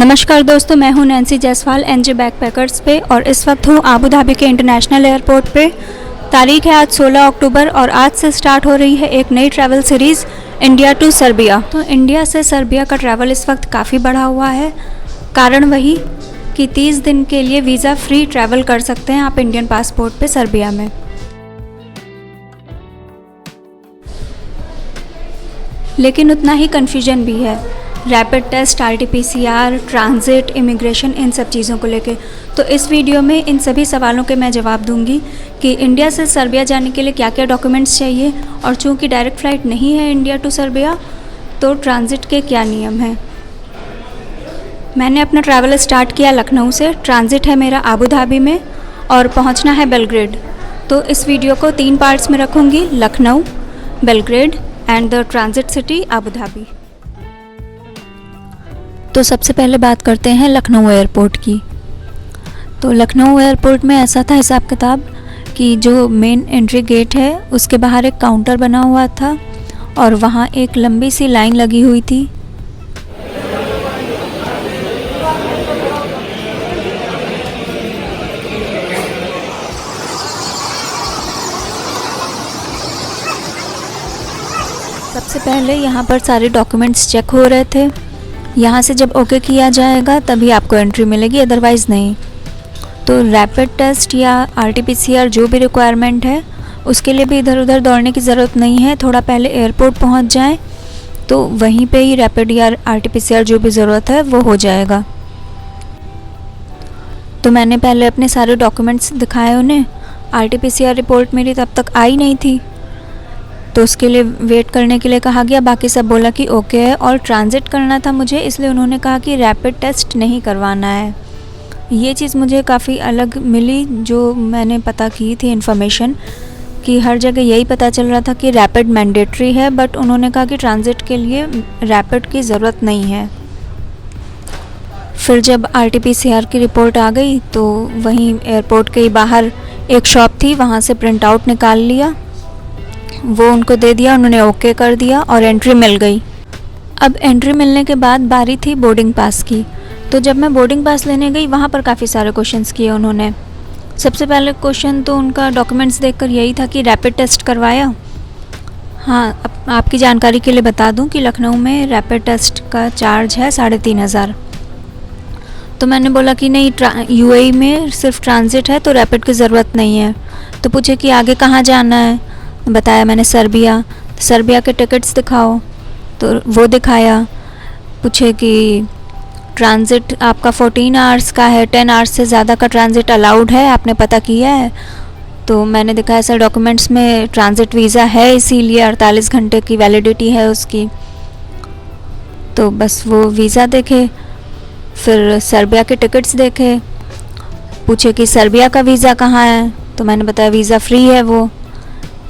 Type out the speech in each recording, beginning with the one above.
नमस्कार दोस्तों, मैं हूं नैन्सी जायसवाल एनजे बैकपैकर्स पे और इस वक्त हूं आबू धाबी के इंटरनेशनल एयरपोर्ट पे। तारीख है आज 16 अक्टूबर और आज से स्टार्ट हो रही है एक नई travel series India to Serbia. तो इंडिया से सर्बिया का ट्रैवल इस वक्त काफ़ी बढ़ा हुआ है। कारण वही कि 30 दिन के लिए वीज़ा फ्री ट्रैवल कर सकते हैं आप इंडियन पासपोर्ट पे सर्बिया में। लेकिन उतना ही कन्फ्यूजन भी है, rapid test, RT-PCR, transit, immigration, इन सब चीज़ों को लेके। तो इस वीडियो में इन सभी सवालों के मैं जवाब दूंगी कि इंडिया से सर्बिया जाने के लिए क्या क्या डॉक्यूमेंट्स चाहिए, और चूँकि डायरेक्ट फ़्लाइट नहीं है इंडिया टू सर्बिया तो ट्रांजिट के क्या नियम हैं। मैंने अपना ट्रैवल स्टार्ट किया लखनऊ से, ट्रांजिट है मेरा आबू धाबी में और पहुँचना है बेलग्रेड। तो इस वीडियो को 3 पार्ट्स में रखूँगी, Lucknow, Belgrade and the transit city Abu Dhabi. तो सबसे पहले बात करते हैं लखनऊ एयरपोर्ट की। तो लखनऊ एयरपोर्ट में ऐसा था हिसाब किताब कि जो मेन एंट्री गेट है उसके बाहर एक काउंटर बना हुआ था और वहाँ एक लंबी सी लाइन लगी हुई थी। सबसे पहले यहाँ पर सारे डॉक्यूमेंट्स चेक हो रहे थे। यहाँ से जब ओके किया जाएगा तभी आपको एंट्री मिलेगी, अदरवाइज़ नहीं। तो रैपिड टेस्ट या RT-PCR जो भी रिक्वायरमेंट है उसके लिए भी इधर उधर दौड़ने की ज़रूरत नहीं है। थोड़ा पहले एयरपोर्ट पहुँच जाएं तो वहीं पे ही रैपिड या RT-PCR जो भी ज़रूरत है वो हो जाएगा। तो मैंने पहले अपने सारे डॉक्यूमेंट्स दिखाए उन्हें। RT-PCR रिपोर्ट मेरी तब तक आई नहीं थी तो उसके लिए वेट करने के लिए कहा गया। बाकी सब बोला कि ओके है, और ट्रांजिट करना था मुझे, इसलिए उन्होंने कहा कि रैपिड टेस्ट नहीं करवाना है। ये चीज़ मुझे काफ़ी अलग मिली, जो मैंने पता की थी इन्फॉर्मेशन कि हर जगह यही पता चल रहा था कि रैपिड मैंडेटरी है, बट उन्होंने कहा कि ट्रांजिट के लिए रैपिड की ज़रूरत नहीं है। फिर जब RT-PCR की रिपोर्ट आ गई तो वहीं एयरपोर्ट के बाहर एक शॉप थी, वहाँ से प्रिंट आउट निकाल लिया, वो उनको दे दिया, उन्होंने ओके कर दिया और एंट्री मिल गई। अब एंट्री मिलने के बाद बारी थी बोर्डिंग पास की। तो जब मैं बोर्डिंग पास लेने गई वहाँ पर काफ़ी सारे क्वेश्चंस किए उन्होंने। सबसे पहले क्वेश्चन तो उनका डॉक्यूमेंट्स देखकर यही था कि रैपिड टेस्ट करवाया। हाँ, आपकी जानकारी के लिए बता दूं कि लखनऊ में रैपिड टेस्ट का चार्ज है 3,500। तो मैंने बोला कि नहीं, UAE में सिर्फ ट्रांजिट है तो रैपिड की ज़रूरत नहीं है। तो पूछे कि आगे कहाँ जाना है, बताया मैंने सर्बिया। तो सर्बिया के टिकट्स दिखाओ, तो वो दिखाया। पूछे कि ट्रांजिट आपका 14 आवर्स का है, 10 आवर्स से ज़्यादा का ट्रांजिट अलाउड है, आपने पता किया है? तो मैंने दिखाया सर डॉक्यूमेंट्स में ट्रांजिट वीज़ा है, इसीलिए 48 घंटे की वैलिडिटी है उसकी। तो बस वो वीज़ा देखे, फिर सर्बिया के टिकट्स देखे। पूछे कि सर्बिया का वीज़ा कहाँ है, तो मैंने बताया वीज़ा फ्री है वो।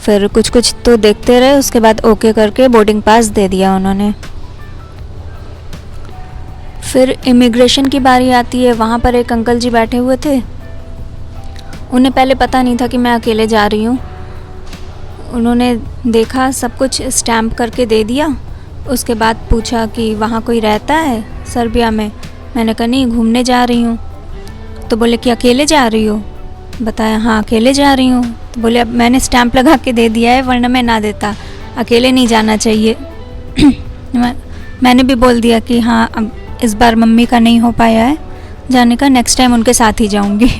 फिर कुछ कुछ तो देखते रहे, उसके बाद ओके करके बोर्डिंग पास दे दिया उन्होंने। फिर इमिग्रेशन की बारी आती है। वहाँ पर एक अंकल जी बैठे हुए थे, उन्हें पहले पता नहीं था कि मैं अकेले जा रही हूँ। उन्होंने देखा, सब कुछ स्टैम्प करके दे दिया। उसके बाद पूछा कि वहाँ कोई रहता है सर्बिया में। मैंने कहा नहीं, घूमने जा रही हूँ। तो बोले कि अकेले जा रही हो? बताया हाँ अकेले जा रही हूँ। तो बोले अब मैंने स्टैम्प लगा के दे दिया है, वरना मैं ना देता, अकेले नहीं जाना चाहिए। मैंने भी बोल दिया कि हाँ अब इस बार मम्मी का नहीं हो पाया है जाने का, नेक्स्ट टाइम उनके साथ ही जाऊँगी।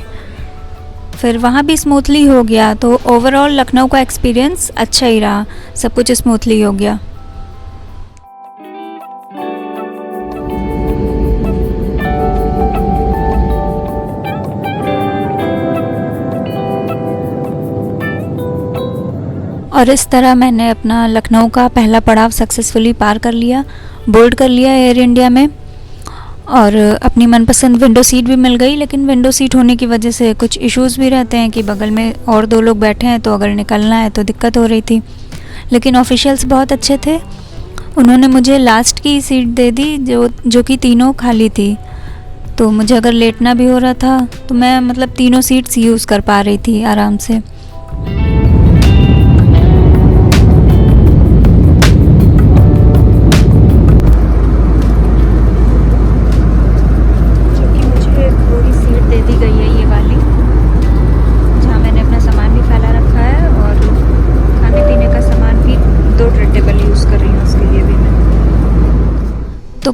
फिर वहाँ भी स्मूथली हो गया। तो ओवरऑल लखनऊ का एक्सपीरियंस अच्छा ही रहा, सब कुछ स्मूथली हो गया। और इस तरह मैंने अपना लखनऊ का पहला पड़ाव सक्सेसफुली पार कर लिया, बोर्ड कर लिया एयर इंडिया में, और अपनी मनपसंद विंडो सीट भी मिल गई। लेकिन विंडो सीट होने की वजह से कुछ इश्यूज़ भी रहते हैं कि बगल में और 2 लोग बैठे हैं, तो अगर निकलना है तो दिक्कत हो रही थी। लेकिन ऑफिशियल्स बहुत अच्छे थे, उन्होंने मुझे लास्ट की सीट दे दी जो कि तीनों खाली थी। तो मुझे अगर लेटना भी हो रहा था तो मैं मतलब तीनों सीट्स यूज़ कर पा रही थी आराम से।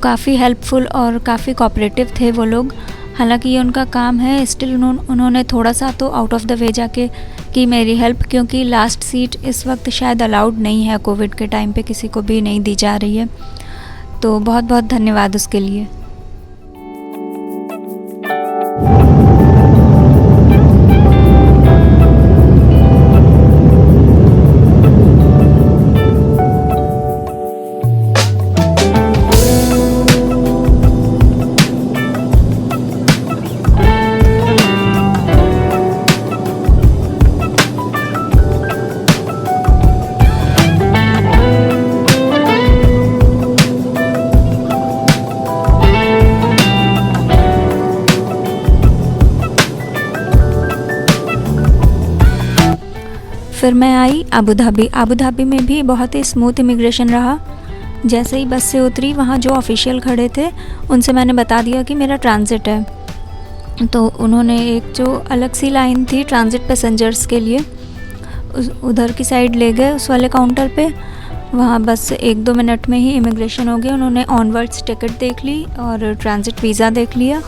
काफ़ी हेल्पफुल और काफ़ी कोऑपरेटिव थे वो लोग। हालांकि ये उनका काम है, स्टिल उन्होंने थोड़ा सा तो आउट ऑफ द वे जाके की मेरी हेल्प, क्योंकि लास्ट सीट इस वक्त शायद अलाउड नहीं है, कोविड के टाइम पे किसी को भी नहीं दी जा रही है। तो बहुत बहुत धन्यवाद उसके लिए। फिर मैं आई अबू धाबी में भी बहुत ही स्मूथ इमिग्रेशन रहा। जैसे ही बस से उतरी, वहाँ जो ऑफिशियल खड़े थे उनसे मैंने बता दिया कि मेरा ट्रांजिट है। तो उन्होंने एक जो अलग सी लाइन थी ट्रांजिट पैसेंजर्स के लिए, उधर की साइड ले गए उस वाले काउंटर पे। वहाँ बस 1-2 मिनट में ही इमिग्रेशन हो गया। उन्होंने ऑनवर्ड्स टिकट देख ली और ट्रांजिट वीज़ा देख लिया,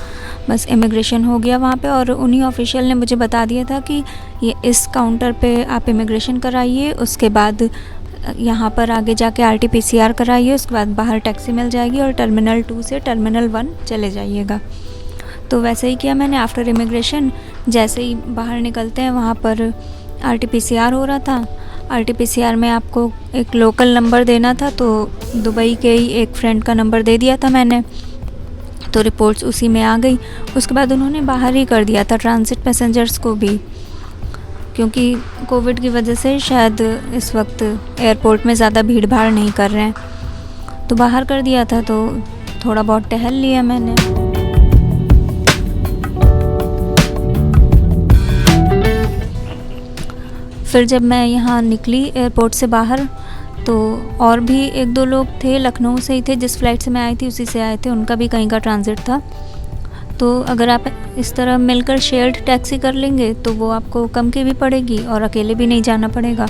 बस इमिग्रेशन हो गया वहाँ पे। और उन्हीं ऑफिशियल ने मुझे बता दिया था कि ये इस काउंटर पे आप इमिग्रेशन कराइए, उसके बाद यहाँ पर आगे जाके RT-PCR कराइए, उसके बाद बाहर टैक्सी मिल जाएगी और टर्मिनल 2 से टर्मिनल 1 चले जाइएगा। तो वैसे ही किया मैंने। आफ्टर इमिग्रेशन जैसे ही बाहर निकलते हैं, वहाँ पर RT-PCR हो रहा था। RT-PCR में आपको एक लोकल नंबर देना था, तो दुबई के ही एक फ्रेंड का नंबर दे दिया था मैंने, तो रिपोर्ट्स उसी में आ गई। उसके बाद उन्होंने बाहर ही कर दिया था ट्रांजिट पैसेंजर्स को भी, क्योंकि कोविड की वजह से शायद इस वक्त एयरपोर्ट में ज़्यादा भीड़ भाड़ नहीं कर रहे हैं, तो बाहर कर दिया था। तो थोड़ा बहुत टहल लिया मैंने। फिर जब मैं यहाँ निकली एयरपोर्ट से बाहर, तो और भी 1-2 लोग थे, लखनऊ से ही थे, जिस फ़्लाइट से मैं आई थी उसी से आए थे, उनका भी कहीं का ट्रांजिट था। तो अगर आप इस तरह मिलकर शेयर्ड टैक्सी कर लेंगे तो वो आपको कम की भी पड़ेगी और अकेले भी नहीं जाना पड़ेगा।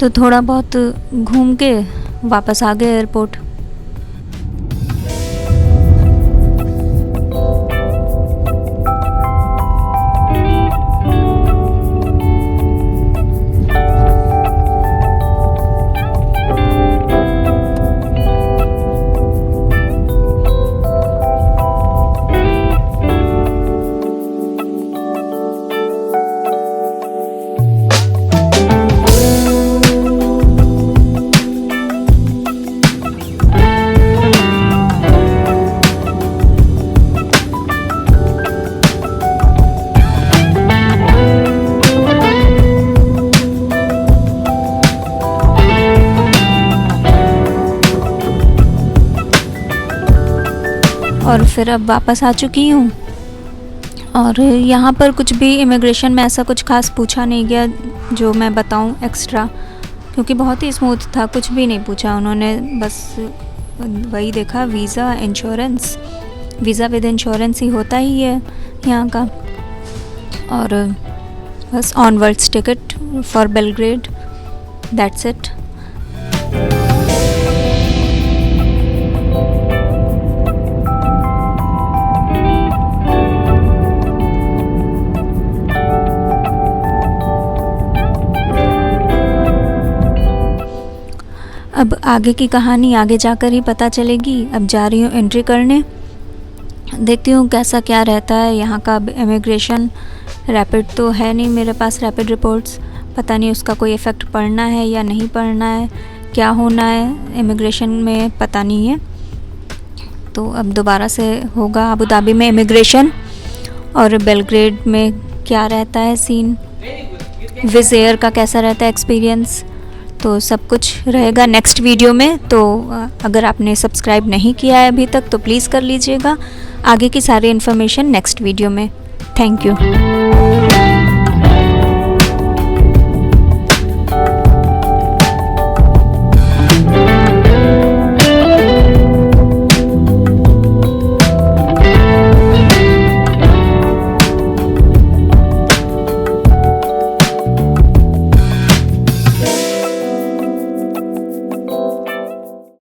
तो थोड़ा बहुत घूम के वापस आ गए एयरपोर्ट। और फिर अब वापस आ चुकी हूँ। और यहाँ पर कुछ भी इमिग्रेशन में ऐसा कुछ खास पूछा नहीं गया जो मैं बताऊँ एक्स्ट्रा, क्योंकि बहुत ही स्मूथ था, कुछ भी नहीं पूछा उन्होंने। बस वही देखा, visa insurance, visa with insurance ही होता ही है यहाँ का, और बस onwards ticket for Belgrade, that's it. अब आगे की कहानी आगे जाकर ही पता चलेगी। अब जा रही हूँ एंट्री करने, देखती हूँ कैसा क्या रहता है यहाँ का। इमिग्रेशन रैपिड तो है नहीं मेरे पास, रैपिड रिपोर्ट्स, पता नहीं उसका कोई इफ़ेक्ट पड़ना है या नहीं पड़ना है, क्या होना है इमिग्रेशन में पता नहीं है। तो अब दोबारा से होगा अबू धाबी में इमिग्रेशन, और बेलग्रेड में क्या रहता है सीन, विज़ एयर का कैसा रहता है एक्सपीरियंस, तो सब कुछ रहेगा नेक्स्ट वीडियो में। तो अगर आपने सब्सक्राइब नहीं किया है अभी तक तो प्लीज़ कर लीजिएगा। आगे की सारी इन्फॉर्मेशन नेक्स्ट वीडियो में। Thank you.